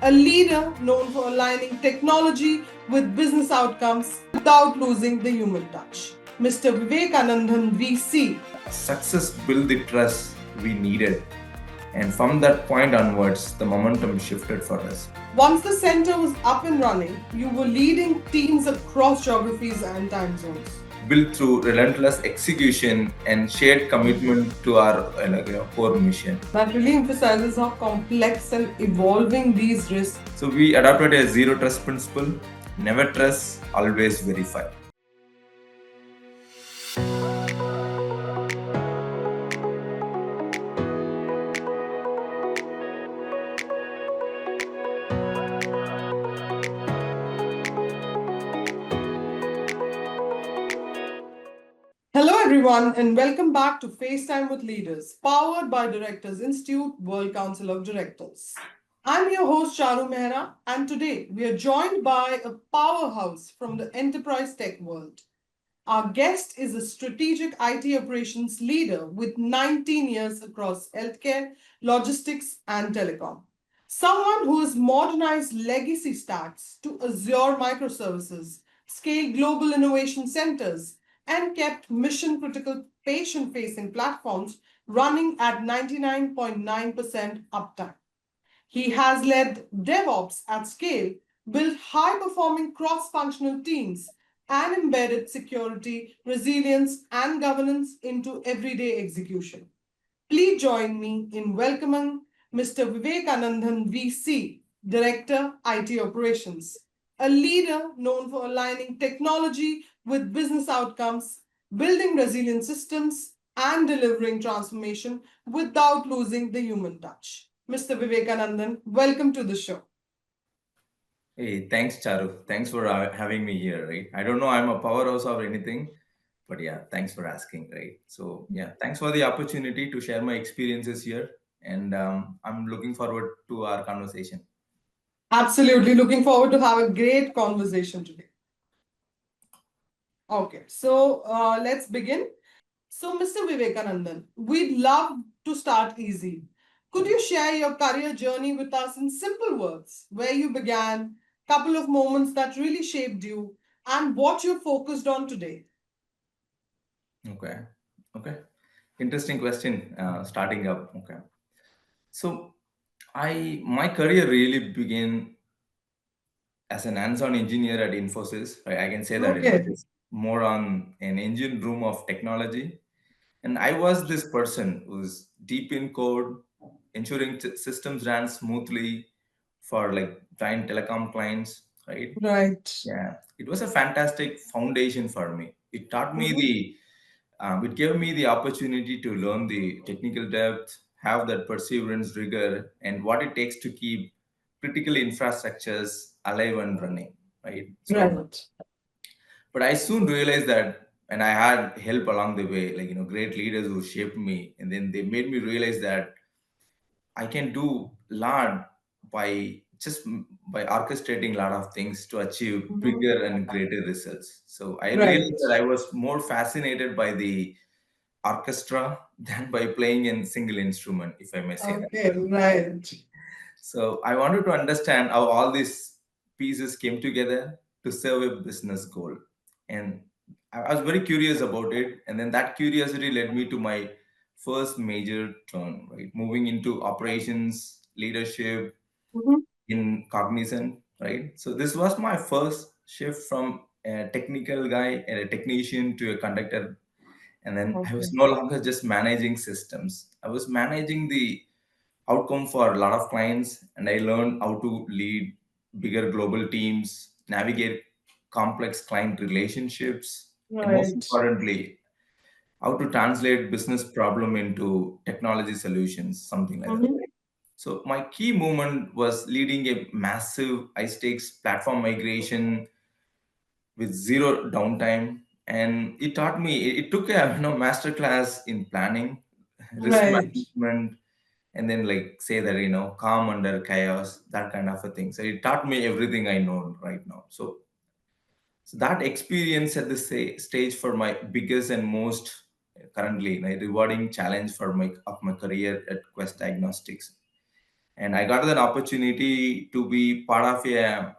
a leader known for aligning technology with business outcomes without losing the human touch. Mr. Vivekanandhan VC. Success built the trust we needed. And from that point onwards, the momentum shifted for us. Once the center was up and running, you were leading teams across geographies and time zones. Built through relentless execution and shared commitment to our core mission. That really emphasizes how complex and evolving these risks. So we adopted a zero trust principle: never trust, always verify. Hello, everyone, and welcome back to FaceTime with Leaders, powered by Directors Institute, World Council of Directors. I'm your host, Charu Mehra, and today we are joined by a powerhouse from the enterprise tech world. Our guest is a strategic IT operations leader with 19 years across healthcare, logistics, and telecom. Someone who has modernized legacy stacks to Azure microservices, scaled global innovation centers, and kept mission critical patient facing platforms running at 99.9% uptime. He has led DevOps at scale, built high performing cross functional teams, and embedded security, resilience, and governance into everyday execution. Please join me in welcoming Mr. Vivekanandhan VC, Director IT Operations, a leader known for aligning technology with business outcomes, building resilient systems, and delivering transformation without losing the human touch. Mr. Vivekanandhan, welcome to the show. Hey, thanks, Charu. Thanks for having me here, right? I don't know I'm a powerhouse or anything, but yeah, thanks for asking, right? So yeah, thanks for the opportunity to share my experiences here, and I'm looking forward to our conversation. Absolutely. Looking forward to have a great conversation today. Okay, so let's begin. So, Mr. Vivekanandhan, we'd love to start easy. Could you share your career journey with us in simple words, where you began, couple of moments that really shaped you, and what you're focused on today? Okay, okay, interesting question. Starting up, okay. So my career really began as an hands-on engineer at Infosys. I can say that Okay. it's more on an engine room of technology. And I was this person who's deep in code, ensuring systems ran smoothly for like giant telecom clients, right? Right. Yeah, it was a fantastic foundation for me. It taught me Mhm. it gave me the opportunity to learn the technical depth, have that perseverance, rigor, and what it takes to keep critical infrastructures alive and running, right? So, Right. but I soon realized that, and I had help along the way, like, great leaders who shaped me, and then they made me realize that I can do a lot by by orchestrating a lot of things to achieve Mhm. bigger and greater results. So I realized Right. that I was more fascinated by the orchestra than by playing a single instrument, if I may say that. Okay, right. So I wanted to understand how all these pieces came together to serve a business goal. And I was very curious about it. And then that curiosity led me to my first major turn, right? Moving into operations, leadership Mhm. in Cognizant, right? So this was my first shift from a technical guy and a technician to a conductor. And then I Okay. was no longer just managing systems. I was managing the outcome for a lot of clients, and I learned how to lead bigger global teams, navigate complex client relationships, and most Right. importantly, how to translate business problem into technology solutions, something like that. Mhm. So my key moment was leading a massive high stakes platform migration with zero downtime, and it taught me. It took a master class in planning, risk Right. management, and then like say that calm under chaos, that kind of a thing. So it taught me everything I know right now. So that experience at the stage for my biggest and most currently rewarding challenge for my career at Quest Diagnostics. And I got an opportunity to be part of a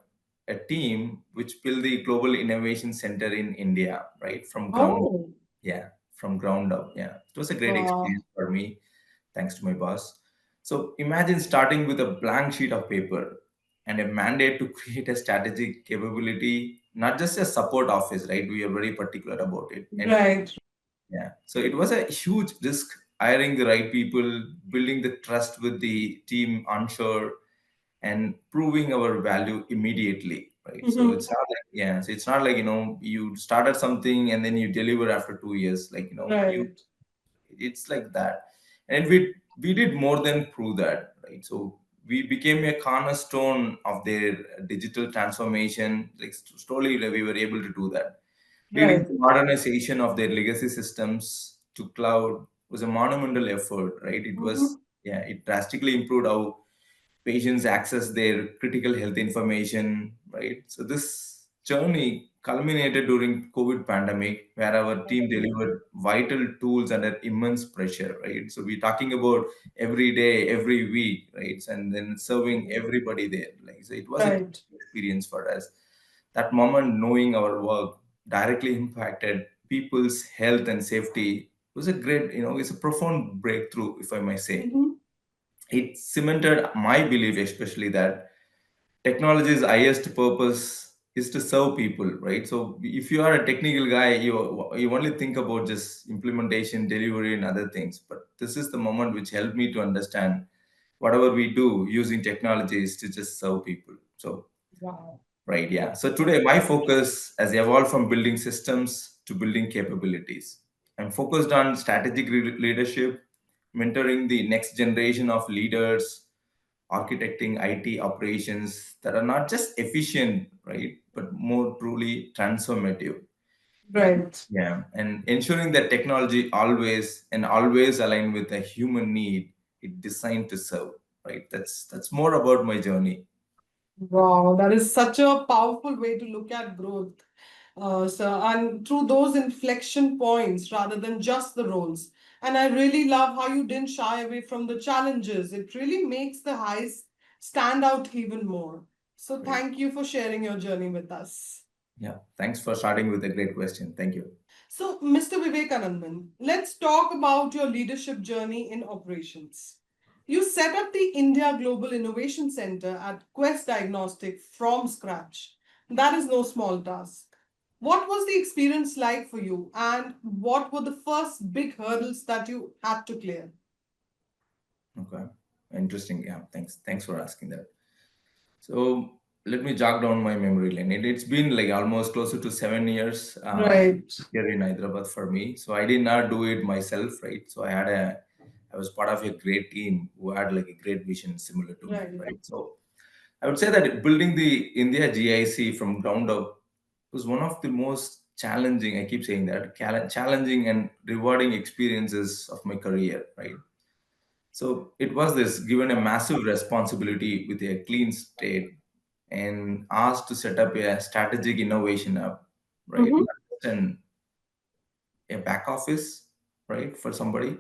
team which built the Global Innovation Center in India, right? From ground, Oh, yeah, from ground up. Yeah, it was a great wow. experience for me, thanks to my boss. So imagine starting with a blank sheet of paper and a mandate to create a strategic capability, not just a support office, right? We are very particular about it. And Right. yeah, so it was a huge risk hiring the right people, building the trust with the team onshore, and proving our value immediately, right? So Mhm. it's not like, yeah, so it's not like, you started something and then you deliver after 2 years, like, you Right. it's like that. And we did more than prove that, right? So we became a cornerstone of their digital transformation. Like slowly we were able to do that, leading Right. to modernization of their legacy systems to cloud was a monumental effort, right? It was, Mhm. yeah, it drastically improved how patients access their critical health information, right? So this journey culminated during COVID pandemic, where our team delivered vital tools under immense pressure, right? So we're talking about every day, every week, right? And then serving everybody there. Like, so it was a Right. experience for us. That moment, knowing our work directly impacted people's health and safety was a great, it's a profound breakthrough, if I may say. Mhm. It cemented my belief, especially that technology's highest purpose is to serve people, right? So if you are a technical guy, you only think about just implementation, delivery, and other things. But this is the moment which helped me to understand whatever we do using technology is to just serve people. So Wow. right, yeah. So today my focus has evolved from building systems to building capabilities. I'm focused on strategic leadership, mentoring the next generation of leaders, architecting IT operations that are not just efficient, right, but more truly transformative. Right. Yeah, and ensuring that technology always align with a human need it designed to serve, right? That's more about my journey. Wow, that is such a powerful way to look at growth. So, and through those inflection points rather than just the roles. And I really love how you didn't shy away from the challenges. It really makes the highs stand out even more. So, Right. thank you for sharing your journey with us. Yeah. Thanks for starting with a great question. Thank you. So, Mr. Vivekanandhan, let's talk about your leadership journey in operations. You set up the India Global Innovation Center at Quest Diagnostics from scratch. That is no small task. What was the experience like for you, and what were the first big hurdles that you had to clear? Okay. Interesting. Yeah. Thanks for asking that. So let me jog down my memory lane. It's been like almost closer to 7 years Right, here in Hyderabad for me. So I did not do it myself, right? So I was part of a great team who had like a great vision similar to me, right. right? So I would say that building the India GIC from ground up was one of the most challenging, I keep saying that, challenging and rewarding experiences of my career, right? So it was this given a massive responsibility with a clean state and asked to set up a strategic innovation hub, right? Mm-hmm. Not just a back office, right, for somebody.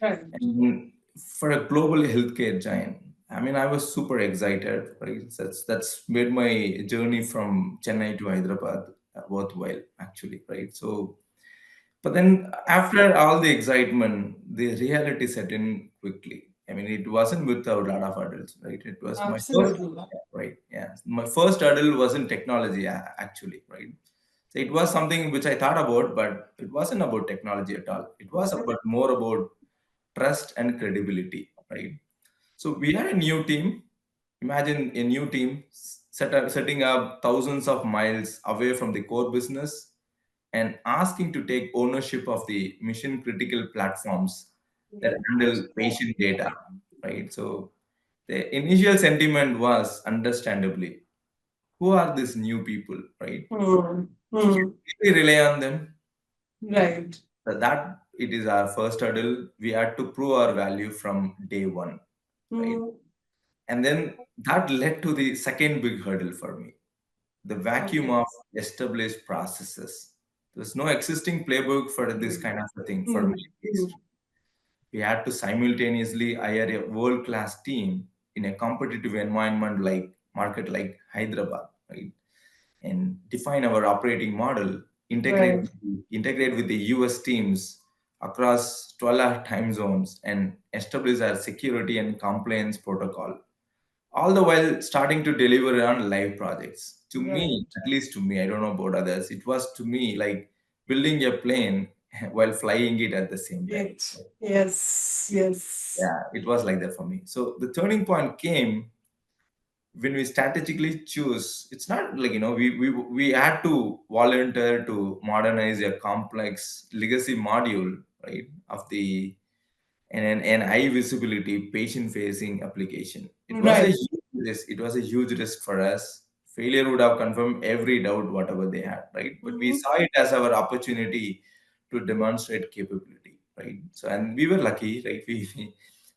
Right. And for a global healthcare giant. I mean, I was super excited, right? That's made my journey from Chennai to Hyderabad worthwhile, actually, right? So but then after all the excitement, the reality set in quickly. I mean, it wasn't without a lot of hurdles, right? It was my first, Absolutely. yeah, right? Yeah. My first hurdle wasn't technology, actually, right? So it was something which I thought about, but it wasn't about technology at all. It was about more about trust and credibility, right? So we had a new team. Imagine a new team setting up thousands of miles away from the core business and asking to take ownership of the mission critical platforms that Right. handle patient data, right? So the initial sentiment was understandably, who are these new people, right? Hmm. Can Hmm. we rely on them? Right. So that it is our first hurdle. We had to prove our value from day one, right? Hmm. And then that led to the second big hurdle for me, the vacuum Okay. of established processes. There's no existing playbook for this Hmm. kind of a thing for me Hmm. at Hmm. least. We had to simultaneously hire a world-class team, in a competitive environment like market like Hyderabad, right? And define our operating model, integrate Right. integrate with the US teams across 12 time zones, and establish our security and compliance protocol, all the while starting to deliver on live projects. To Right. me, at least to me, I don't know about others, it was to me like building a plane while flying it at the same time. It. Yes. Yes. Yeah, it was like that for me. So the turning point came when we strategically choose. It's not like, we had to volunteer to modernize a complex legacy module, right, of the an high visibility patient facing application. It was a Right. huge risk. It was a huge risk for us. Failure would have confirmed every doubt whatever they had, right? But we Mhm. saw it as our opportunity to demonstrate capability, right? So, and we were lucky, right?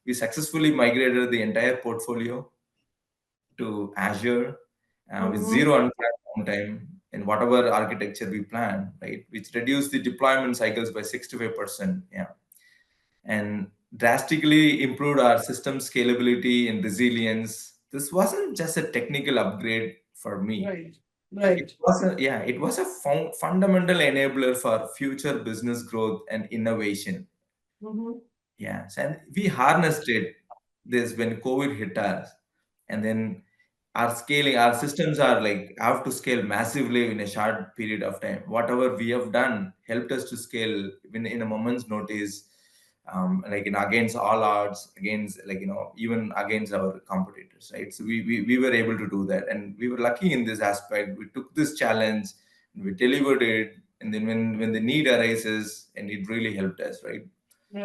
We successfully migrated the entire portfolio to Azure with Mhm. zero unplanned downtime and whatever architecture we planned, right? Which reduced the deployment cycles by 65%. Yeah, and drastically improved our system scalability and resilience. This wasn't just a technical upgrade for me. Right. It Right. was a, yeah, it was a fundamental enabler for future business growth and innovation. Mhm. Yes, and we harnessed it this when COVID hit us, and then our systems are like have to scale massively in a short period of time. Whatever we have done helped us to scale in a moment's notice, like against all odds, against even against our competitors, right? So we were able to do that, and we were lucky in this aspect. We took this challenge, and we delivered it, and then when the need arises, and it really helped us, right?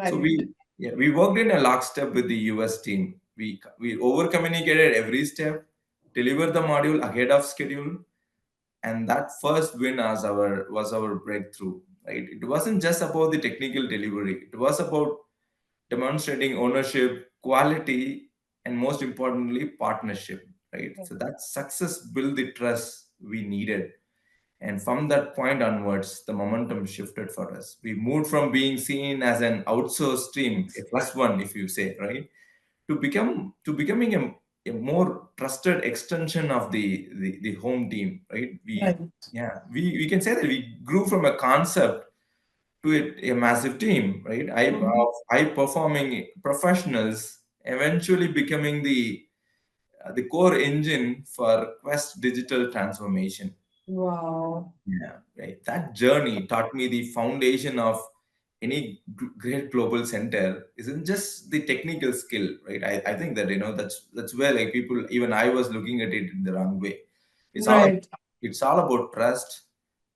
So Right. we worked in a lockstep with the US team. We over communicated every step, delivered the module ahead of schedule, and that first win was our breakthrough. Right? It wasn't just about the technical delivery. It was about demonstrating ownership, quality, and most importantly, partnership. Right? So that success built the trust we needed, and from that point onwards, the momentum shifted for us. We moved from being seen as an outsourced team, a plus one, if you say, right, to becoming a more trusted extension of the home team, right? Right. We can say that we grew from a concept to a massive team, right? Mhm. High performing professionals, eventually becoming the core engine for Quest digital transformation. Wow. Yeah, right. That journey taught me the foundation of any great global center isn't just the technical skill, right? I think that that's where like people, even I was looking at it in the wrong way. It's all Right. it's all about trust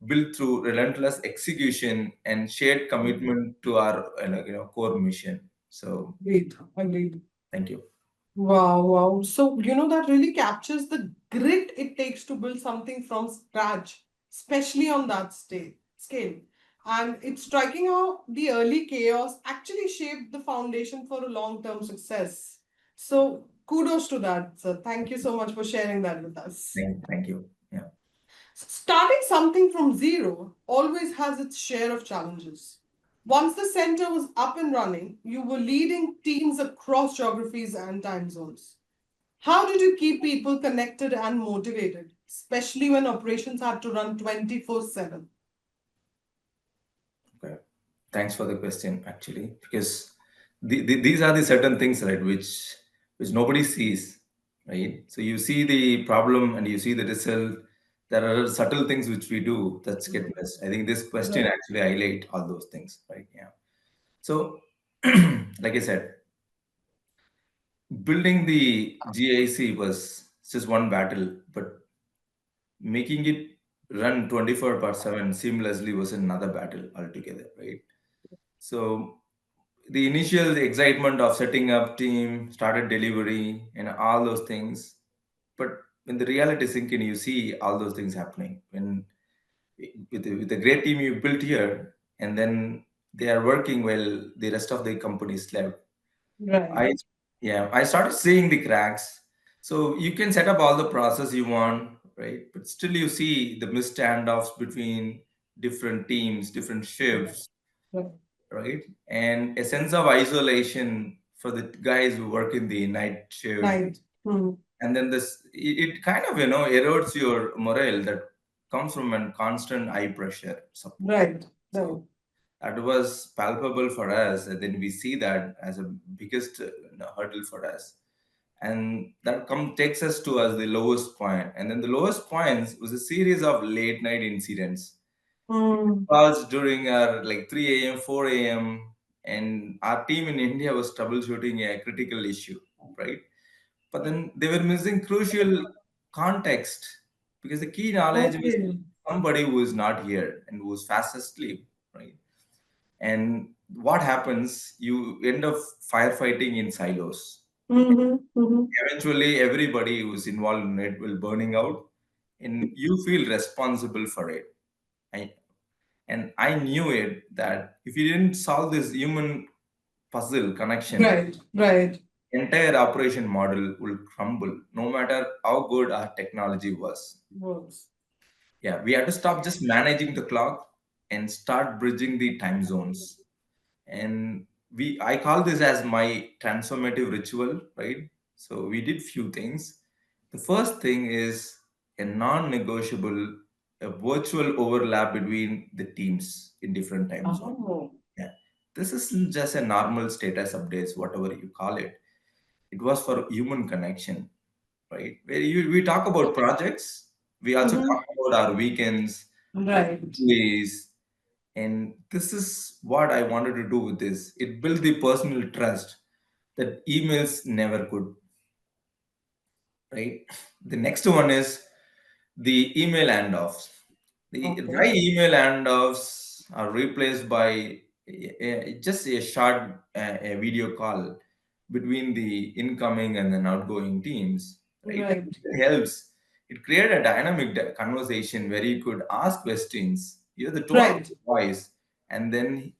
built through relentless execution and shared commitment to our core mission. So Agreed. Agreed. thank you. Wow, wow. So, that really captures the grit it takes to build something from scratch, especially on that scale. And it's striking how the early chaos actually shaped the foundation for a long-term success. So, kudos to that, sir. Thank you so much for sharing that with us. Thank you. Yeah. Starting something from zero always has its share of challenges. Once the center was up and running, you were leading teams across geographies and time zones. How did you keep people connected and motivated, especially when operations had to run 24/7? Okay. Thanks for the question, actually, because these are the certain things, right, which nobody sees, right? So you see the problem and you see the result. There are subtle things which we do that get missed. I think this question Right. actually highlight all those things, right? Yeah. So, like I said, building the GIC was just one battle, but making it run 24/7 seamlessly was another battle altogether, right? So the initial excitement of setting up team, started delivery, and all those things. But when the reality sink in, you see all those things happening. When with the great team you built here, and then they are working while the rest of the company slept. I Right. I started seeing the cracks. So you can set up all the process you want, right? But still you see the missed standoffs between different teams, different shifts, Right. right? And a sense of isolation for the guys who work in the night shift. Night. Mm. And then it kind of erodes your morale that comes from a constant high pressure support. Right. Right. So that was palpable for us, and then we see that as a biggest hurdle for us. And that takes us to as the lowest point, and then the lowest points was a series of late night incidents, Mm. calls during our like 3 a.m., 4 a.m., and our team in India was troubleshooting a critical issue, right? But then they were missing crucial context because the key knowledge was Okay. somebody who is not here and who is fast asleep, right? And what happens? You end up firefighting in silos. Mm-hmm. Mm-hmm. Eventually, everybody who's involved in it will burning out, and you feel responsible for it. I, and I knew it that if you didn't solve this human puzzle connection, Right. Right. entire operation model will crumble, no matter how good our technology was. Works. Yeah, we had to stop just managing the clock and start bridging the time zones. And I call this as my transformative ritual, right? So we did few things. The first thing is a non-negotiable, a virtual overlap between the teams in different time zones. Oh. Yeah, this isn't just a normal status updates, whatever you call it. It was for human connection, right? We talk about projects, we also Mm-hmm. talk about our weekends, our Right. days, and this is what I wanted to do with this. It built the personal trust that emails never could, right? The next one is the email handoffs. The Okay. dry email handoffs are replaced by just a short a video call between the incoming and then outgoing teams, right? Right. It helps. It created a dynamic conversation where you could ask questions, hear the tone of Right. the voice, and then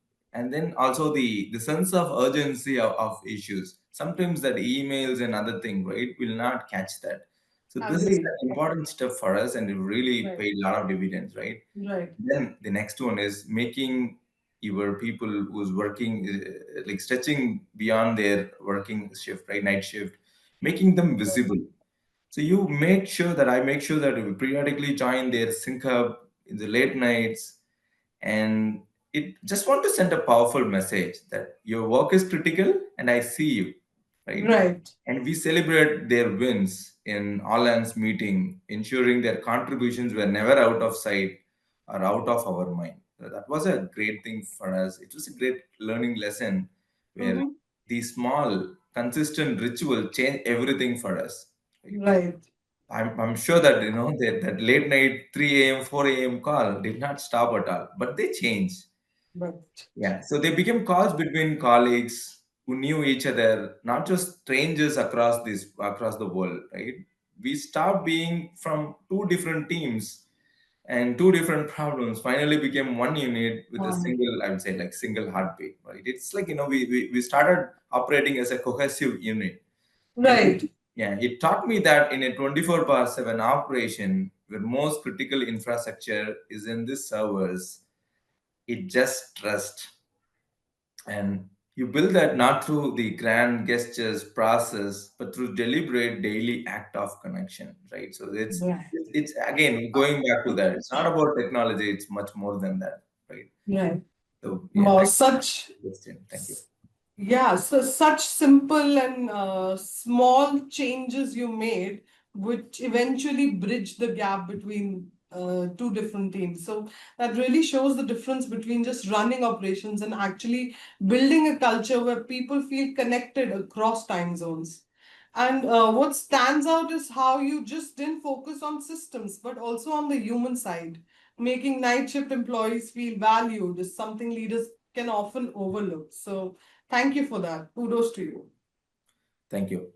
also the sense of urgency of issues. Sometimes that emails and other thing, right, will not catch that. So this is Agreed. an important step for us, and it really Right. paid a lot of dividends, right? Right. Then the next one is making your people who's working like stretching beyond their working shift, right, night shift, making them visible. So I make sure that we periodically join their sync up in the late nights, and it just want to send a powerful message that your work is critical and I see you, right? Right. And we celebrate their wins in all hands meeting, ensuring their contributions were never out of sight or out of our mind. So that was a great thing for us. It was a great learning lesson where Mm-hmm. these small consistent ritual change everything for us, right? Right. I'm sure that that late night 3 a.m., 4 a.m. call did not stop at all, but they changed. But Yeah, so they became calls between colleagues who knew each other, not just strangers across the world, right? We stopped being from two different teams and two different problems. Finally, became one unit with a single, I would say, like single heartbeat, right? It's like we started operating as a cohesive unit, and right. yeah, it taught me that in a 24/7 operation, where most critical infrastructure is in the servers, it just trust. And you build that not through the grand gestures process, but through deliberate daily act of connection, right? So Right. it's again going back to that. It's not about technology, it's much more than that, right? Right. So yeah, Wow, thank such you, Christian. Thank you. Yeah, so such simple and small changes you made, which eventually bridge the gap between two different teams. So that really shows the difference between just running operations and actually building a culture where people feel connected across time zones. And what stands out is how you just didn't focus on systems, but also on the human side. Making night shift employees feel valued is something leaders can often overlook. So thank you for that. Kudos to you. Thank you.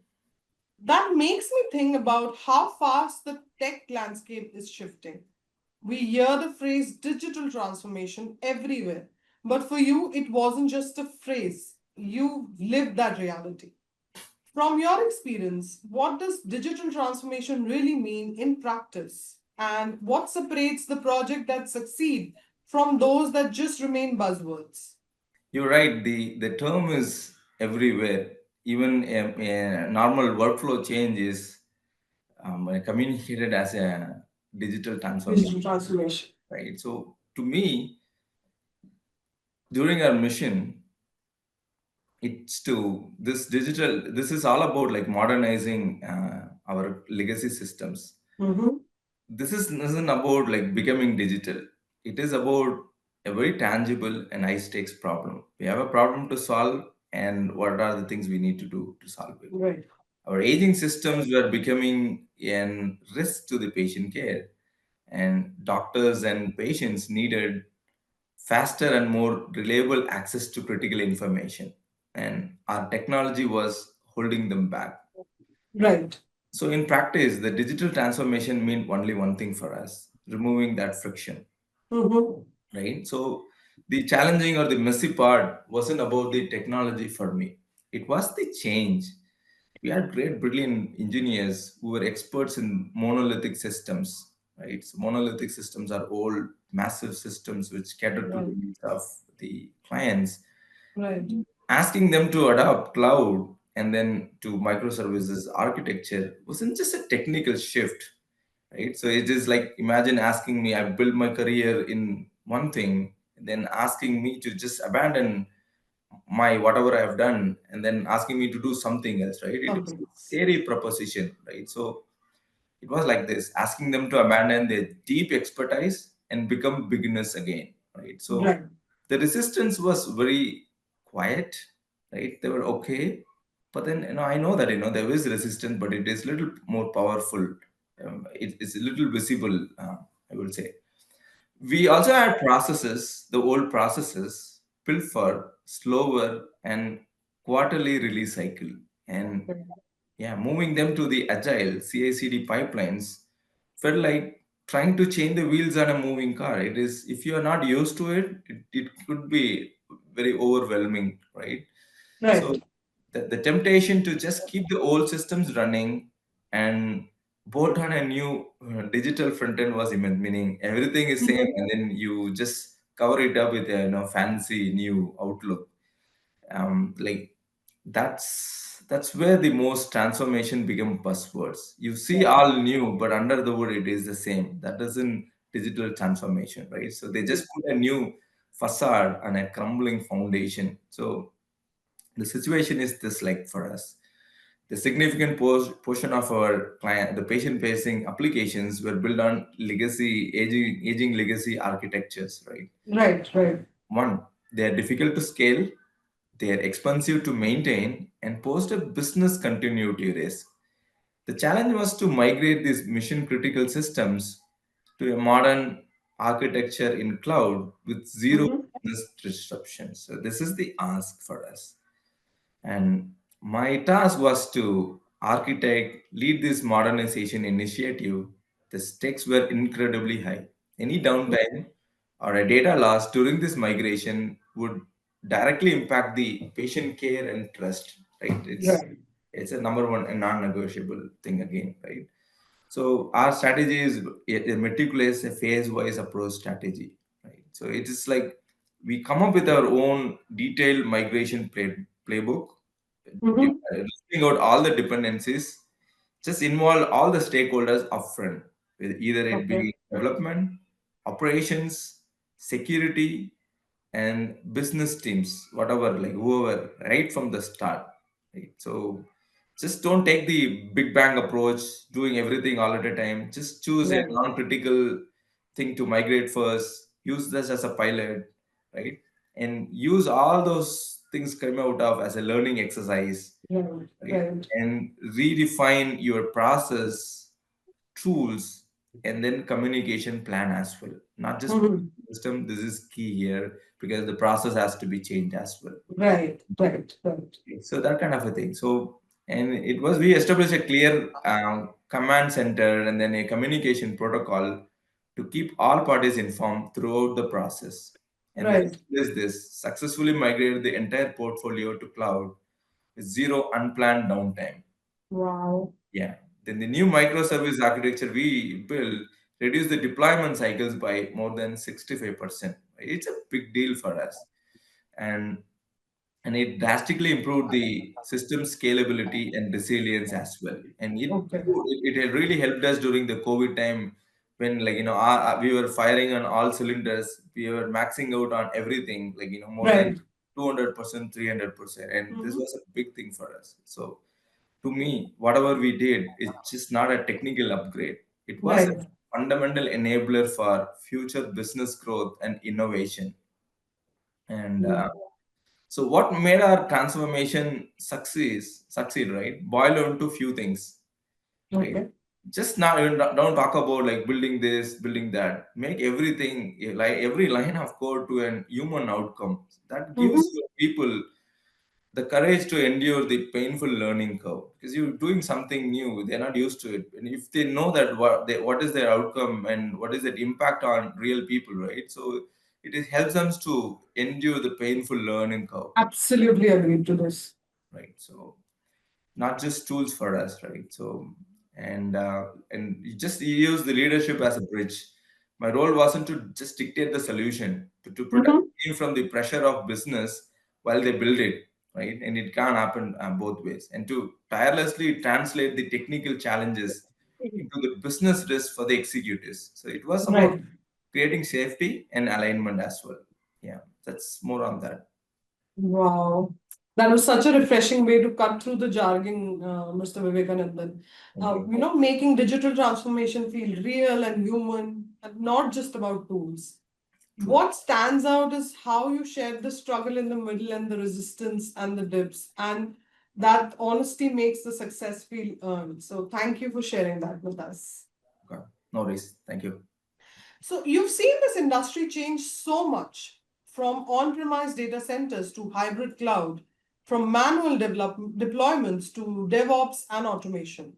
That makes me think about how fast the tech landscape is shifting. We hear the phrase digital transformation everywhere, but for you, it wasn't just a phrase. You lived that reality. From your experience, what does digital transformation really mean in practice? And what separates the project that succeed from those that just remain buzzwords? You're right. The term is everywhere. even a normal workflow change is communicated as a digital transformation, Digital transformation. right? So to me, during our mission, it's to this digital. This is all about like modernizing our legacy systems. Mm-hmm. This isn't about like becoming digital. It is about a very tangible and high stakes problem. We have a problem to solve, and what are the things we need to do to solve it? Right. Our aging systems were becoming an risk to the patient care, and doctors and patients needed faster and more reliable access to critical information. And our technology was holding them back. Right. So, in practice, the digital transformation meant only one thing for us: removing that friction, Mm-hmm. right? So, the challenging or the messy part wasn't about the technology for me, it was the change. We had great, brilliant engineers who were experts in monolithic systems, right? So, monolithic systems are old, massive systems which cater to the Right. needs of the clients. Right. Asking them to adopt cloud and then to microservices architecture wasn't just a technical shift, right? So it is like, imagine asking me, I built my career in one thing, and then asking me to just abandon my whatever I have done, and then asking me to do something else, right? It is Something a else. scary proposition, right? So it was like this, asking them to abandon their deep expertise and become beginners again, right? So Right. the resistance was very quiet, right? They were okay, but then I know that there is resistance, but it is little more powerful. It's a little visible, I would say. We also had processes, the old processes, built for slower and quarterly release cycle, and yeah, moving them to the agile CI/CD pipelines felt like trying to change the wheels on a moving car. It is, if you are not used to it, it could be very overwhelming, right? So Right. the temptation to just keep the old systems running and bolt on a new digital front end was immense, meaning everything is same, Mm-hmm. and then you just cover it up with a fancy new outlook. Like that's where the most transformation become buzzwords. You see Right. all new, but under the hood it is the same. That isn't digital transformation, right? So they just put a new facade on a crumbling foundation. So the situation is this, like for us, the significant portion of our client, the patient facing applications were built on legacy, aging legacy architectures, right? Right. Right. One, they are difficult to scale, they are expensive to maintain, and pose a business continuity risk. The challenge was to migrate these mission critical systems to a modern architecture in cloud with zero Mm-hmm. business disruption. So, this is the ask for us. And my task was to architect, lead this modernization initiative. The stakes were incredibly high. Any downtime or a data loss during this migration would directly impact the patient care and trust. Right? Right. It's a number one and non-negotiable thing again, right? So our strategy is a meticulous, a phase-wise approach strategy, right? So it is like we come up with our own detailed migration playbook, Mm-hmm. listing out all the dependencies, just involve all the stakeholders upfront, with either it Okay. be development, operations, security, and business teams, whatever, like whoever, right from the start. Right. So just don't take the big bang approach, doing everything all at a time. Just choose a Right. non-critical thing to migrate first. Use this as a pilot, right? And use all those things come out of as a learning exercise, Right. right? Right. And redefine your process, tools, and then communication plan as well. Not just Mm-hmm. system. This is key here because the process has to be changed as well. Right. Right. Right. So that kind of a thing. So, and it was, we established a clear command center and then a communication protocol to keep all parties informed throughout the process. And the Right. result is this: successfully migrated the entire portfolio to cloud with zero unplanned downtime. Wow. Yeah. Then the new microservice architecture we built reduced the deployment cycles by more than 65%. It's a big deal for us. And and it drastically improved the system scalability and resilience as well. And Okay. it really helped us during the COVID time when, like, we were firing on all cylinders. We were maxing out on everything, like, more than Right. 200%, 300%. And this Mhm. was a big thing for us. So to me, whatever we did is just not a technical upgrade. It was a Right. fundamental enabler for future business growth and innovation. And so, what made our transformation succeed, right? Boil down to few things, right? Okay. Just now, don't talk about like building this, building that. Make everything, like every line of code to an human outcome. That gives Mhm. your people the courage to endure the painful learning curve, because you're doing something new. They're not used to it, and if they know that what is their outcome and what is the impact on real people, right? So helps them to endure the painful learning curve, Absolutely agreed to this. right? So not just tools for us, right? So and you use the leadership as a bridge. My role wasn't to just dictate the solution, to protect Mhm. the team from the pressure of business while they build it, right? And it can happen both ways, and to tirelessly translate the technical challenges into the business risk for the executives. So it was about Right. creating safety and alignment as well. Yeah, that's more on that. Wow. That was such a refreshing way to cut through the jargon, Mr. Vivekanandhan. Thank you. Making digital transformation feel real and human and not just about tools. True. What stands out is how you shared the struggle in the middle and the resistance and the dips, and that honesty makes the success feel earned. So, thank you for sharing that with us. Okay. No worries. Thank you. So, you've seen this industry change so much from on premise data centers to hybrid cloud, from manual deployments to DevOps and automation.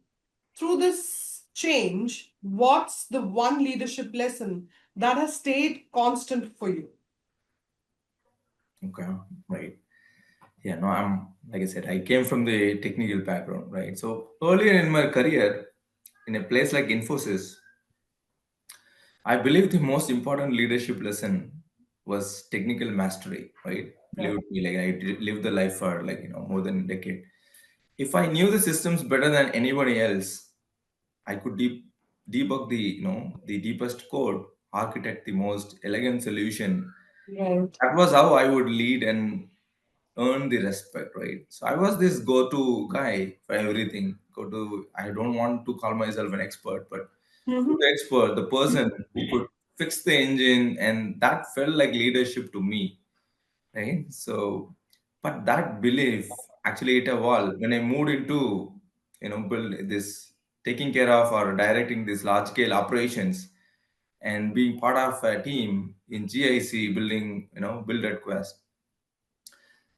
Through this change, what's the one leadership lesson that has stayed constant for you? Okay. Right. Yeah, no, like I said, I came from the technical background, right? So earlier in my career, in a place like Infosys, I believe the most important leadership lesson was technical mastery, right? Believe Right. it me, like lived the life for like more than a decade. If I knew the systems better than anybody else, I could debug the deepest code, architect the most elegant solution. Right. That was how I would lead and earn the respect, right? So I was this go-to guy for everything. I don't want to call myself an expert, but Mhm. the expert, the person who could fix the engine, and that felt like leadership to me, right? So, but that belief actually hit a wall when I moved into, build this, taking care of or directing these large-scale operations and being part of a team in GIC building, build at Quest.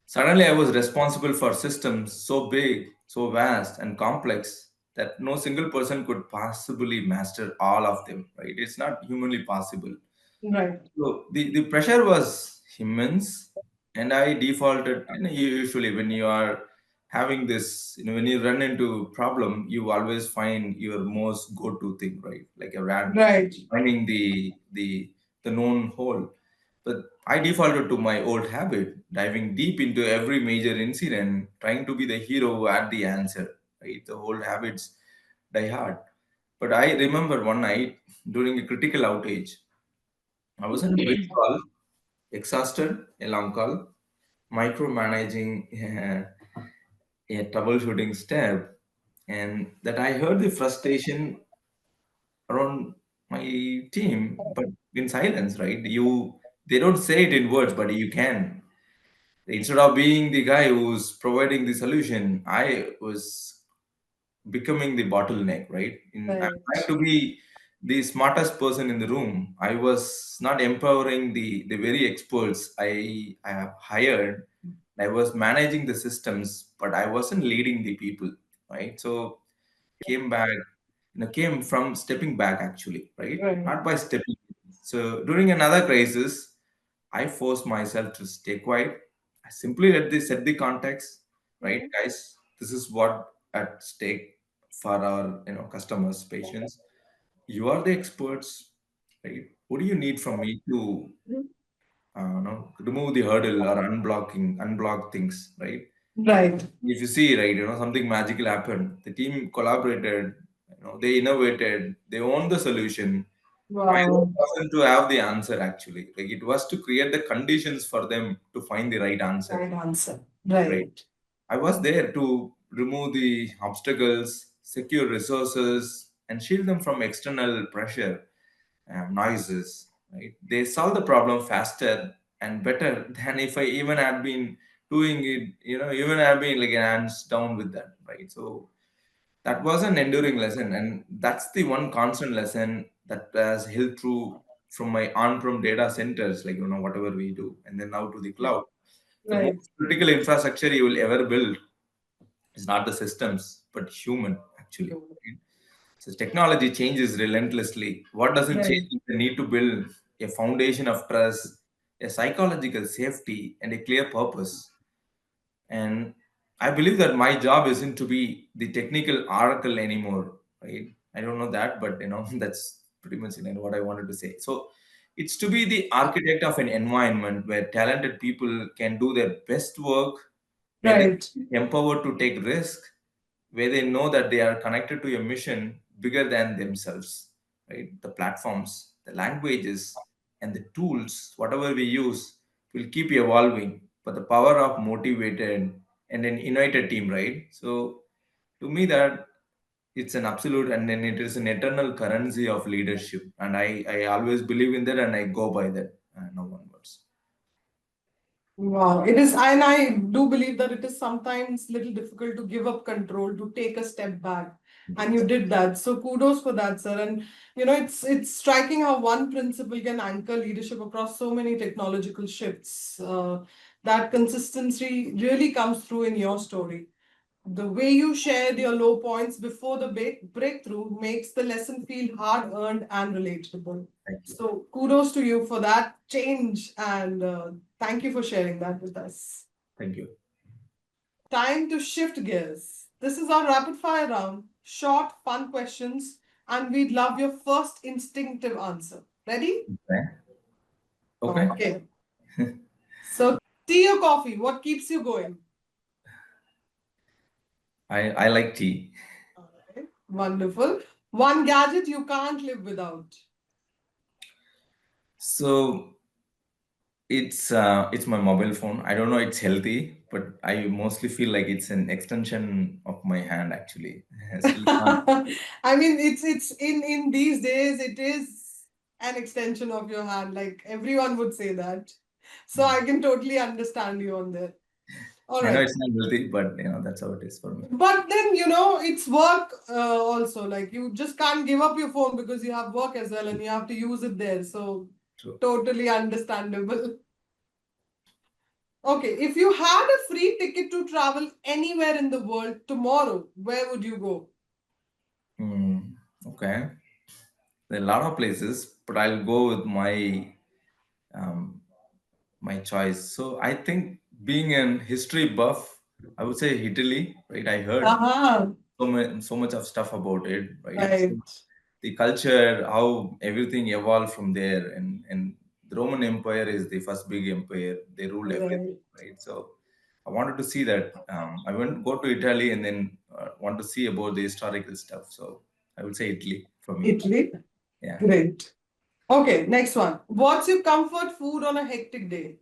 Suddenly, I was responsible for systems so big, so vast, and complex that no single person could possibly master all of them, right? It's not humanly possible. Right. So the pressure was immense, and I defaulted. Usually, when you are having this, when you run into problem, you always find your most go-to thing, right? Like a rat Right. finding the known hole. But I defaulted to my old habit, diving deep into every major incident, trying to be the hero who had the answer. Right, the old habits die hard. But I remember one night during a critical outage, I was in a big call, exhausted, a long call, micromanaging a troubleshooting step, and that I heard the frustration around my team, but in silence, right? They don't say it in words, but you can. Instead of being the guy who's providing the solution, I was becoming the bottleneck, right? I'm trying Right. to be the smartest person in the room. I was not empowering the very experts I have hired. I was managing the systems, but I wasn't leading the people, right? So came back, came from stepping back actually, right? Right. Not by stepping. So during another crisis, I forced myself to stay quiet. I simply set the context, right, Mhm. guys? This is what at stake for our customers, patients. You are the experts, right? What do you need from me to Mhm. remove the hurdle or unblock things, right? Right. If you see, right, something magical happened. The team collaborated, they innovated, they owned the solution. My role Wow. wasn't to have the answer actually. Like it was to create the conditions for them to find the right answer. Right answer. Right. Right. I was there to remove the obstacles, secure resources, and shield them from external pressure and noises. Right? They solve the problem faster and better than if I even had been doing it. Even had been like hands down with that. Right. So that was an enduring lesson, and that's the one constant lesson that has held true from my on-prem data centers, like whatever we do, and then now to the cloud. The Right. most critical infrastructure you will ever build is not the systems, but human, actually. Right? So technology changes relentlessly. What doesn't change Right. is the need to build a foundation of trust, a psychological safety, and a clear purpose. And I believe that my job isn't to be the technical oracle anymore, right? I don't know that, but that's pretty much what I wanted to say. So it's to be the architect of an environment where talented people can do their best work, where they Right. are empowered to take risk, where they know that they are connected to a mission bigger than themselves, right? The platforms, the languages, and the tools, whatever we use, will keep evolving. But the power of motivated and an united team, right? So to me, that it's an absolute, and then it is an eternal currency of leadership. And I always believe in that, and I go by that. No one words. Wow, it is, and I do believe that it is sometimes little difficult to give up control, to take a step back, and you Yes. did that. So kudos for that, sir. And it's striking how one principle can anchor leadership across so many technological shifts. That consistency really comes through in your story. The way you shared your low points before the breakthrough makes the lesson feel hard earned and relatable. Thank you. So, kudos to you for that change and thank you for sharing that with us. Thank you. Time to shift gears. This is our rapid fire round. Short, fun questions, and we'd love your first instinctive answer. Ready? Okay. Okay. Okay. So, tea or coffee? What keeps you going? I like tea. All right. Wonderful. One gadget you can't live without. So it's my mobile phone. I don't know it's healthy, but I mostly feel like it's an extension of my hand actually. Still can't. I mean, it's in these days, it is an extension of your hand. Like everyone would say that. So I can totally understand you on that. All I know right. it's not healthy, but that's how it is for me. But then, it's work also. Like you just can't give up your phone because you have work as well and you have to use it there. So True. totally understandable. Okay, if you had a free ticket to travel anywhere in the world tomorrow, where would you go? Okay. There are a lot of places, but I'll go with um, my choice. So I think being an history buff, I would say Italy, right? I heard Uh-huh. so much of stuff about it, right? So Right. the culture, how everything evolved from there, and the Roman Empire is the first big empire. They ruled everything, Right. right? So I wanted to see that. I went go to Italy and then want to see about the historical stuff. So I would say Italy for me. Italy. Yeah. Great. Okay, next one. What's your comfort food on a hectic day?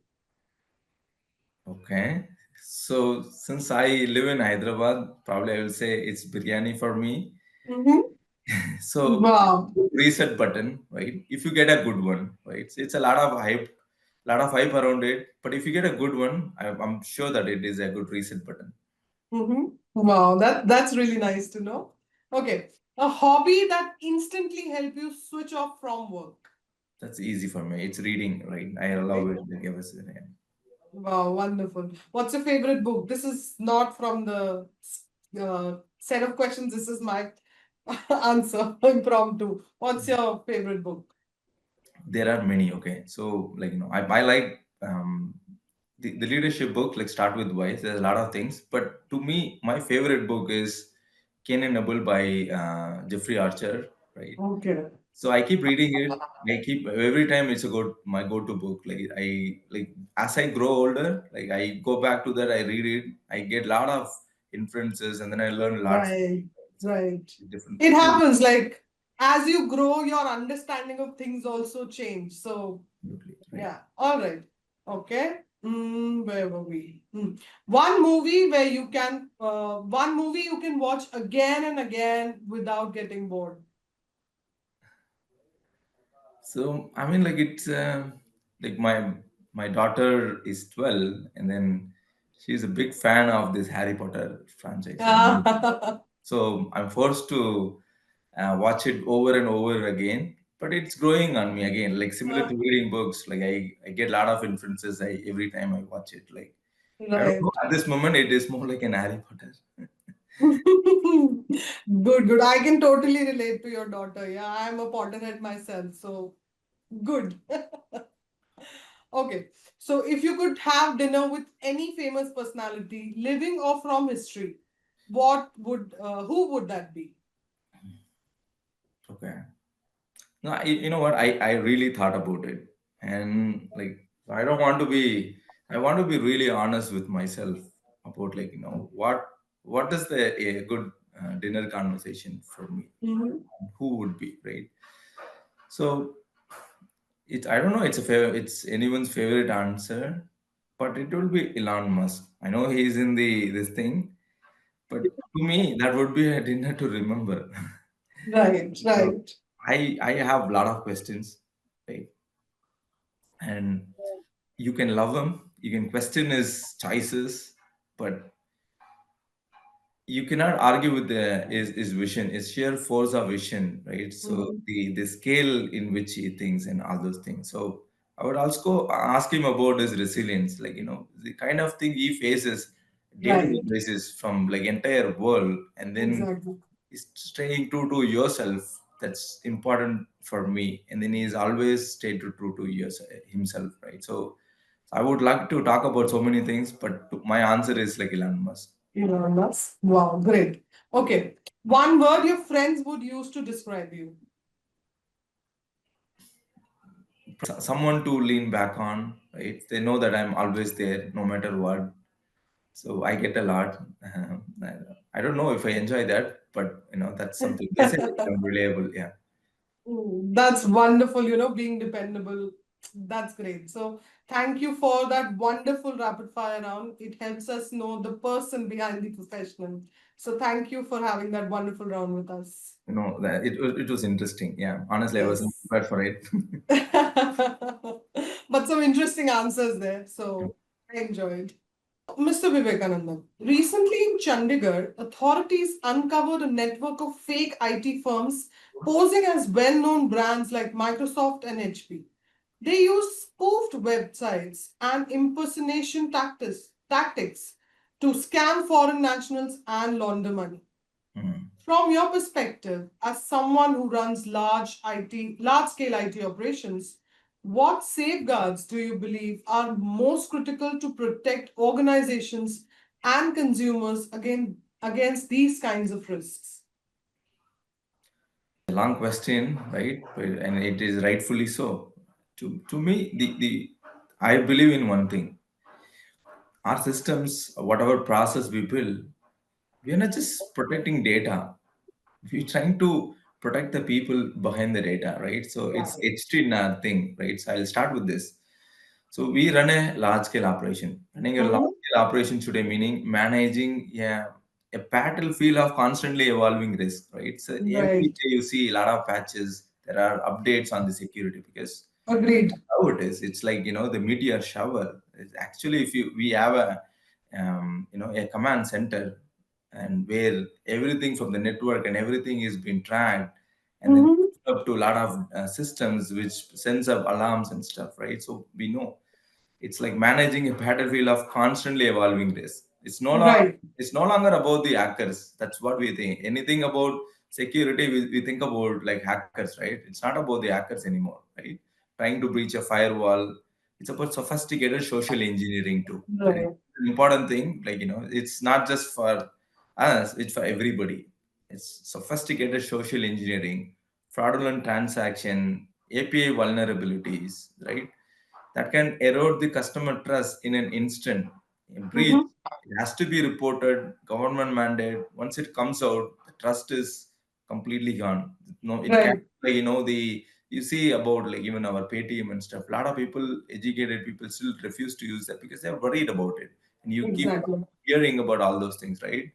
Okay. So since I live in Hyderabad, probably I will say it's biryani for me. Mm-hmm. So Wow. reset button, right? If you get a good one, right? It's a lot of hype around it. But if you get a good one, I'm sure that it is a good reset button. Mm-hmm. Wow, that's really nice to know. Okay. A hobby that instantly help you switch off from work. That's easy for me. It's reading, right? I love Right? it. Like I was saying. Wow, wonderful. What's your favorite book? This is not from the set of questions. This is my answer, impromptu. What's your favorite book? There are many. Okay, so like I like the leadership book. Like start with why. There's a lot of things, but to me, my favorite book is Cain and Abel by Jeffrey Archer, right? Okay. So I keep reading it. I keep every time it's a my go-to book. Like I like as I grow older, like I go back to that. I read it. I get a lot of inferences, and then I learn a lot from Right, it. So right. different. It It is happens like as you grow, your understanding of things also change. So, absolutely right. yeah, all right. Okay. Where were we? One movie you can watch again and again without getting bored. So I mean, like it's like my daughter is 12, and then she's a big fan of this Harry Potter franchise, and so I'm forced to watch it over and over again. But it's growing on me again, like similar to reading books. Like I get a lot of inferences every time I watch it. Like I don't know. Right. At this moment, it is more like an Harry Potter. Good, good. I can totally relate to your daughter. Yeah, I'm a Potterhead myself, so good. Okay, so if you could have dinner with any famous personality, living or from history, who would that be? Okay. No, you know what? I really thought about it, and like I don't want to be. I want to be really honest with myself about like what is the a good dinner conversation for me? Mm-hmm. Who would be right? So it I don't know. It's anyone's favorite answer, but it will be Elon Musk. I know he's in the this thing, but to me that would be a dinner to remember. Right, So right. I have a lot of questions, right? And you can love him, you can question his choices, but you cannot argue with his vision, his sheer force of vision, right? So Mm-hmm. the scale in which he thinks and all those things. So I would also ask him about his resilience, like the kind of thing he faces day-to-day Right, basis from like entire world, and then exactly. he's staying true to yourself. That's important for me. And then he's always stayed true to himself, right? So I would like to talk about so many things, but my answer is like Elon Musk. Elon Musk. Wow, great. Okay, one word your friends would use to describe you. Someone to lean back on, right? They know that I'm always there no matter what. So I get a lot. I don't know if I enjoy that, but that's something they say I'm reliable. Yeah. That's wonderful, being dependable. That's great. So, thank you for that wonderful rapid fire round. It helps us know the person behind the professional. So, thank you for having that wonderful round with us. That it was interesting. Yeah. Honestly, I wasn't Yes. prepared for it. But some interesting answers there. So, I enjoyed. Mr. Vivekanandhan, recently in Chandigarh, authorities uncovered a network of fake IT firms posing as well known brands like Microsoft and HP. They used spoofed websites and tactics to scam foreign nationals and launder money. Hmm. From your perspective, as someone who runs large scale IT operations, what safeguards do you believe are most critical to protect organizations and consumers against these kinds of risks? A long question, right? And it is rightfully so. To me, the I believe in one thing. Our systems, whatever process we build, we are not just protecting data. We're trying to protect the people behind the data, right? So it's Right. etched in our thing, right? So I'll start with this. So we run a large scale operation. Running a large Mm-hmm. scale operation today meaning managing a battlefield of constantly evolving risk, right? So every Right. day you see a lot of patches. There are updates on the security because Agreed. how it is. It's like the meteor shower. It's actually, if we have a command center, and where everything from the network and everything is being tracked, and then Mm-hmm. up to a lot of systems which sends up alarms and stuff, right? So we know it's like managing a battlefield of constantly evolving risk. Right. It's no longer about the hackers. That's what we think. Anything about security, we think about like hackers, right? It's not about the hackers anymore, right? Trying to breach a firewall. It's about sophisticated social engineering too. And it's Right. an important thing, like it's not just for us, it's for everybody. It's sophisticated social engineering fraudulent transaction, API vulnerabilities, right? That can erode the customer trust in an instant. A breach, Mm-hmm. it has to be reported, government mandate. Once it comes out, the trust is completely gone. No, it can't, Right. like, the you see about like even our Paytm and stuff. A lot of people, educated people, still refuse to use that because they're worried about it. And you keep Exactly. hearing about all those things, right?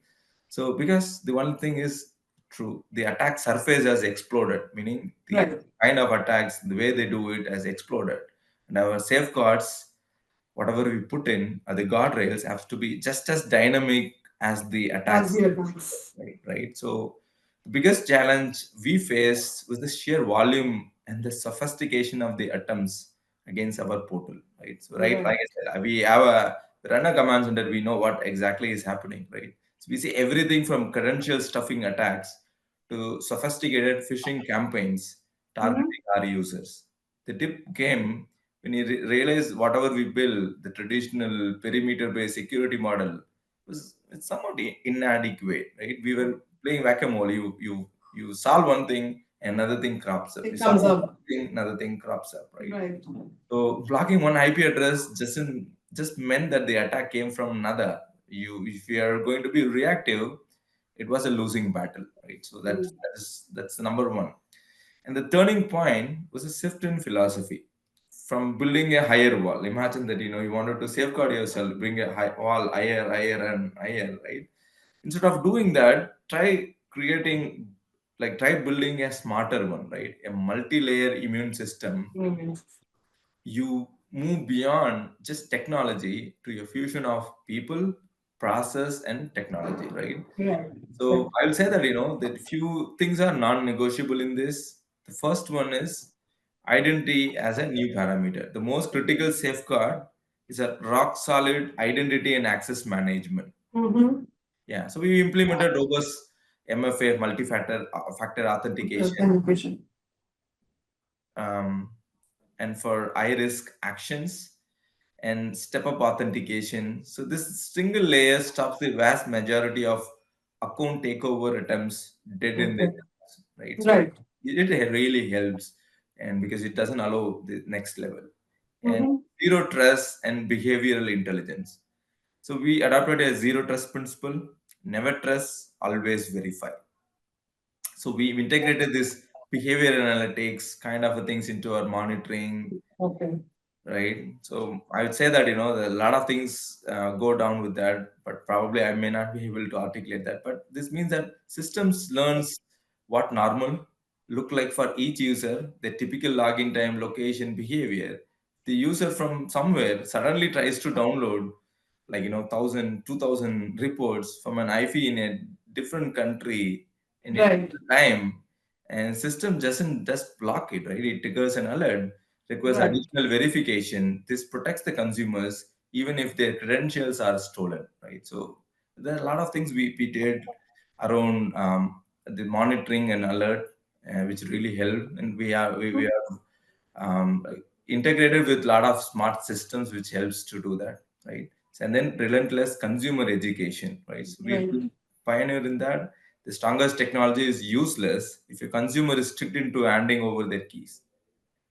So because the one thing is true, the attack surface has exploded, meaning the Right. kind of attacks, the way they do it has exploded. And our safeguards, whatever we put in, the guardrails have to be just as dynamic as the As attacks, the advance. right? So the biggest challenge we faced was the sheer volume and the sophistication of the attempts against our portal, right? So, right, like Right. I said, we have a run a command center, we know what exactly is happening, right? So we see everything from credential stuffing attacks to sophisticated phishing campaigns Mm-hmm. targeting our users. The tip came when you realize whatever we build, the traditional perimeter-based security model was it's somewhat inadequate, right? We were playing whack-a-mole. You solve one thing, another thing crops up. You It solve comes one up. thing, another thing crops up, right? Right. So blocking one IP address just meant that the attack came from another. If you are going to be reactive, it was a losing battle, right? So that's the number one. And the turning point was a shift in philosophy from building a higher wall. Imagine that you wanted to safeguard yourself, bring a high wall higher, higher, and higher, right? Instead of doing that, try building a smarter one, right? A multi-layer immune system. Mm-hmm. You move beyond just technology to a fusion of people, process, and technology, right? Right. So Right. I will say that that few things are non-negotiable in this. The first one is identity as a new parameter. The most critical safeguard is a rock solid identity and access management. Mm-hmm. Yeah, so we implemented robust MFA, multi-factor factor authentication, Authentication. um, and for high risk actions and step up authentication. So this single layer stops the vast majority of account takeover attempts dead in their Okay. tracks, right? So Right. it really helps, and because it doesn't allow the next level. And Mm-hmm. zero trust and behavioral intelligence. So we adopted a zero trust principle: never trust, always verify. So we integrated this behavior analytics kind of things into our monitoring, Okay. right? So I would say that a lot of things go down with that, but probably I may not be able to articulate that. But this means that systems learns what normal look like for each user, their typical login time, location, behavior. The user from somewhere suddenly tries to download like 1,000, 2,000 reports from an IP in a different country in a Right. different time, and system doesn't just block it, right? It triggers an alert, requires Right. additional verification. This protects the consumers even if their credentials are stolen, right? So there are a lot of things we did around the monitoring and alert, which really helped, and we are integrated with a lot of smart systems which helps to do that, right? And then relentless consumer education, right? So we Right. pioneer in that. The strongest technology is useless if a consumer is tricked into handing over their keys,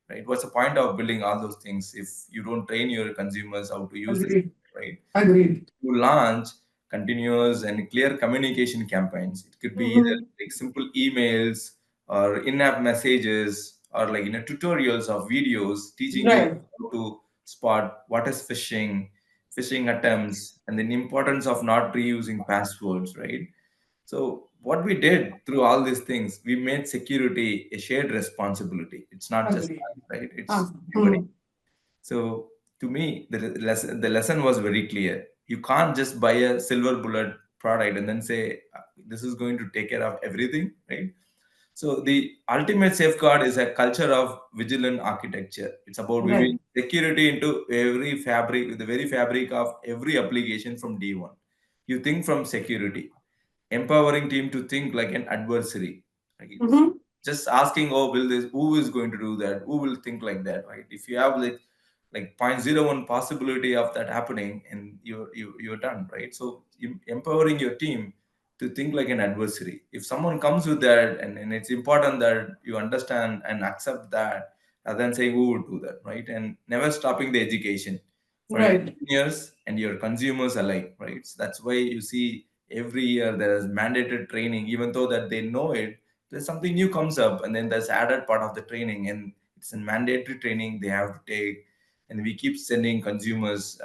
right? What's the point of building all those things if you don't train your consumers how to use this, Agreed. right? Agreed. To launch continuous and clear communication campaigns. It could be either Mm-hmm. like simple emails or in-app messages or like tutorials of videos teaching you Right. how to spot what is phishing, phishing attempts, and the importance of not reusing passwords, right? So what we did through all these things, we made security a shared responsibility. It's not just Agreed. us, right? It's Ah. everybody. Hmm. So to me, the lesson was very clear. You can't just buy a silver bullet product and then say this is going to take care of everything, right? So the ultimate safeguard is a culture of vigilant architecture. It's about weaving Right. security into every fabric, the very fabric of every application from day one. You think from security, empowering team to think like an adversary. Like it's Mm-hmm. just asking, oh, will this? Who is going to do that? Who will think like that, right? If you have like 0.01 possibility of that happening, and you're done, right? So empowering your team to think like an adversary. If someone comes with that, and it's important that you understand and accept that, rather than saying who would do that, right? And never stopping the education for Right. engineers and your consumers alike, right? So that's why you see every year there is mandated training, even though that they know it, there's something new comes up, and then there's added part of the training, and it's a mandatory training they have to take, and we keep sending consumers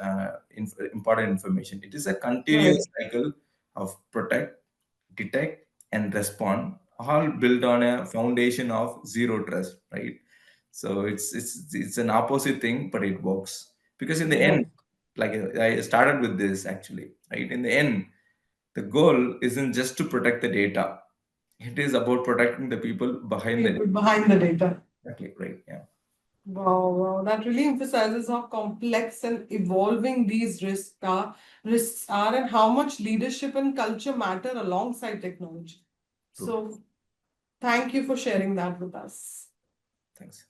important information. It is a Right. continuous cycle of protect, detect, and respond, all built on a foundation of zero trust, right? So it's an opposite thing, but it works because in the end, Right. like I started with this actually, right? In the end, the goal isn't just to protect the data; it is about protecting the people behind the data. People behind the data. Exactly, right? Yeah, Wow, wow. That really emphasizes how complex and evolving these risks are and how much leadership and culture matter alongside technology. true. So thank you for sharing that with us. Thanks.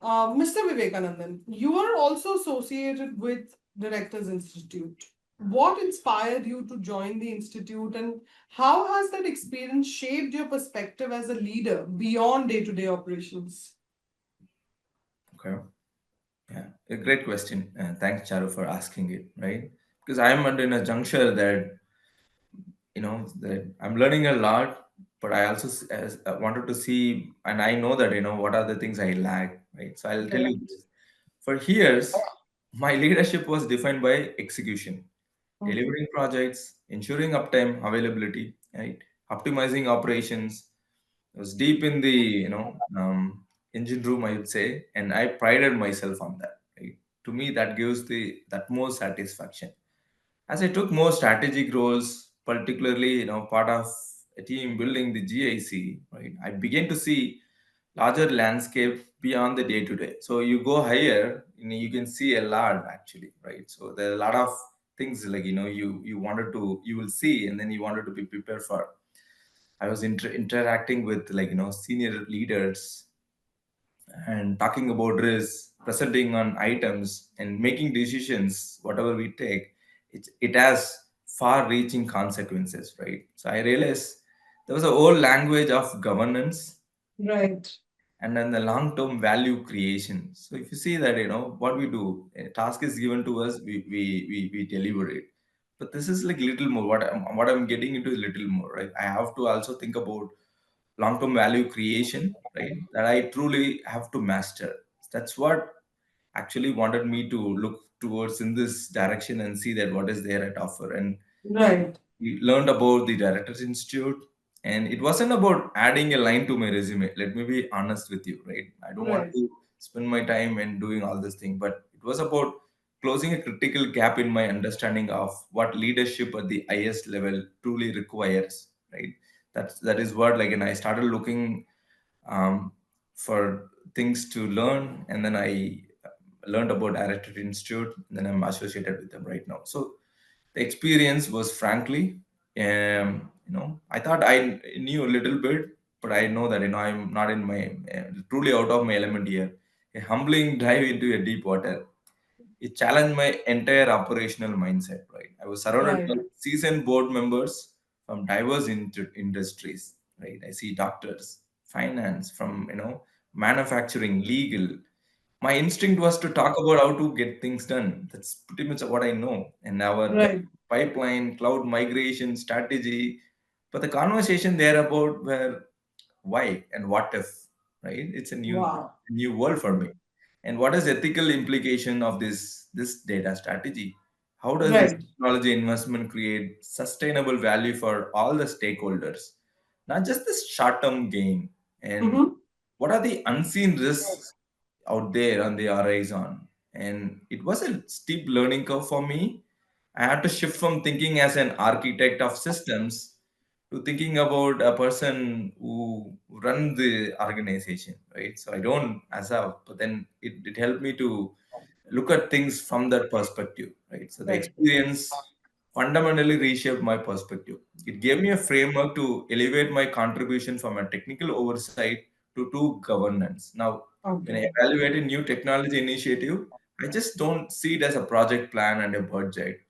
Mr. Vivekanandhan, you are also associated with Directors Institute. What inspired you to join the institute, and how has that experience shaped your perspective as a leader beyond day-to-day operations? Okay. Yeah, a great question. Thanks, Charu, for asking it. Right, because I'm in a juncture that that I'm learning a lot, but I also wanted to see, and I know that what are the things I lack. Right, so I'll tell you Correct. this. For years, my leadership was defined by execution, Mhm. delivering projects, ensuring uptime, availability, right, optimizing operations. I was deep in the engine room, I would say, and I prided myself on that. Right? To me, that gives the that more satisfaction. As I took more strategic roles, particularly part of a team building the GIC, right, I began to see larger landscape beyond the day to day. So you go higher, you can see a lot actually, right? So there are a lot of things like you wanted to you will see, and then you wanted to be prepared for. I was interacting with senior leaders and talking about risk, presenting on items, and making decisions. Whatever we take, it has far-reaching consequences, right? So I realized there was a whole language of governance Right. and then the long-term value creation. So if you see that what we do, a task is given to us, we deliver it. But this is like little more. What I'm getting into is little more, right? I have to also think about long-term value creation, right? That I truly have to master. That's what actually wanted me to look towards in this direction and see that what is there at offer. And Right. we learned about the Directors Institute, and it wasn't about adding a line to my resume. Let me be honest with you, right? I don't want Right. to spend my time and doing all this thing, but it was about closing a critical gap in my understanding of what leadership at the highest level truly requires, right? That is what, like, and I started looking um, for things to learn, and then I learned about Director Institute, and then I'm associated with them right now. So the experience was frankly, I thought I knew a little bit, but I know that I'm not in my truly out of my element here. A humbling dive into a deep water. It challenged my entire operational mindset. Right, I was surrounded by Right. seasoned board members from diverse industries. Right, I see doctors, finance, from manufacturing, legal. My instinct was to talk about how to get things done. That's pretty much what I know. And our Right. pipeline, cloud migration strategy. But the conversation there about where, why, and what if, right? It's a Wow. new world for me. And what is ethical implication of this data strategy? How does this Right. technology investment create sustainable value for all the stakeholders, not just this short-term gain? And Mm-hmm. what are the unseen risks out there on the horizon? And it was a steep learning curve for me. I had to shift from thinking as an architect of systems to thinking about a person who run the organization, right? So I don't as a, but then it helped me to look at things from that perspective, right? So the Right. experience fundamentally reshaped my perspective. It gave me a framework to elevate my contribution from a technical oversight to governance. Now, when I Okay. evaluate a new technology initiative, I just don't see it as a project plan and a budget.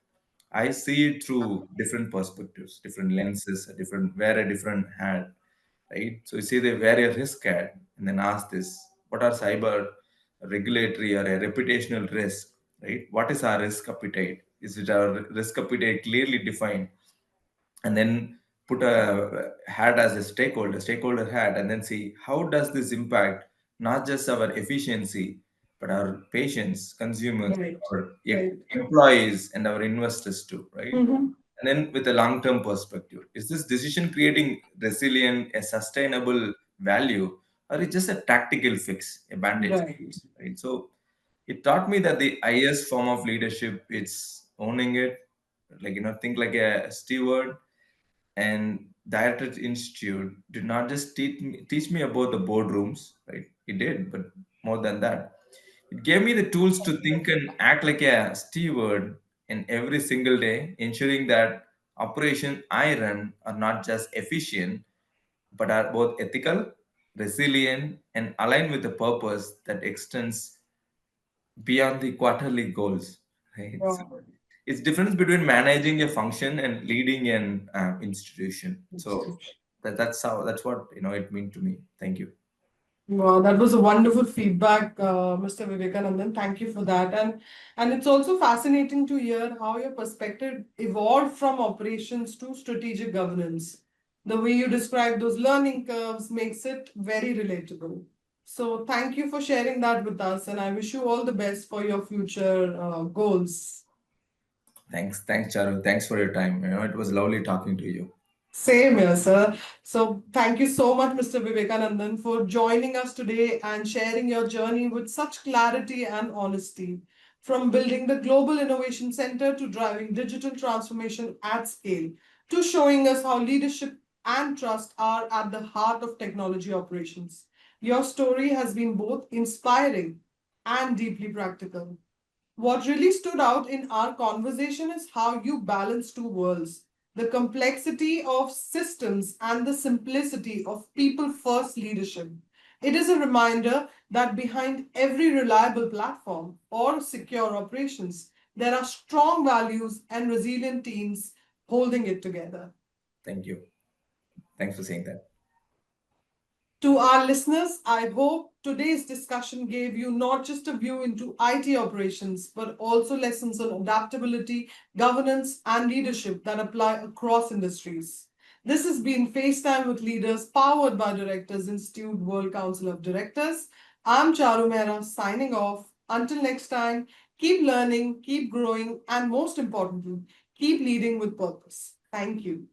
I see it through different perspectives, different lenses, a different wear a different hat, right? So you see they wear a risk hat and then ask this: what are cyber regulatory or a reputational risk, right? What is our risk appetite? Is it our risk appetite clearly defined? And then put a hat as a stakeholder hat, and then see how does this impact not just our efficiency, but our patients, consumers, Right. our Right. employees, and our investors too, right? Mm-hmm. And then with a long-term perspective, is this decision creating resilient, a sustainable value, or is just a tactical fix, a bandage Right. fix, right? So it taught me that the highest form of leadership, it's owning it, like think like a steward. And Directors Institute did not just teach me about the boardrooms, right? It did, but more than that, it gave me the tools to think and act like a steward in every single day, ensuring that operation I run are not just efficient, but are both ethical, resilient, and aligned with the purpose that extends beyond the quarterly goals. Right? So Wow. it's difference between managing a function and leading an institution. So that's what it meant to me. Thank you. Wow, that was a wonderful feedback, Mr. Vivekanandan. Thank you for that. And it's also fascinating to hear how your perspective evolved from operations to strategic governance. The way you describe those learning curves makes it very relatable. So thank you for sharing that with us, and I wish you all the best for your future goals. Thanks, Charu. Thanks for your time. It was lovely talking to you. Same here, sir. So, thank you so much, Mr. Vivekanandan, for joining us today and sharing your journey with such clarity and honesty. From building the Global Innovation Center to driving digital transformation at scale, to showing us how leadership and trust are at the heart of technology operations. Your story has been both inspiring and deeply practical. What really stood out in our conversation is how you balance two worlds, the complexity of systems and the simplicity of people first leadership. It is a reminder that behind every reliable platform or secure operations, there are strong values and resilient teams holding it together. Thank you. Thanks for saying that. To our listeners, I hope today's discussion gave you not just a view into IT operations, but also lessons on adaptability, governance, and leadership that apply across industries. This has been FaceTime with Leaders, powered by Directors Institute World Council of Directors. I'm Charu Mehra, signing off. Until next time, keep learning, keep growing, and most importantly, keep leading with purpose. Thank you.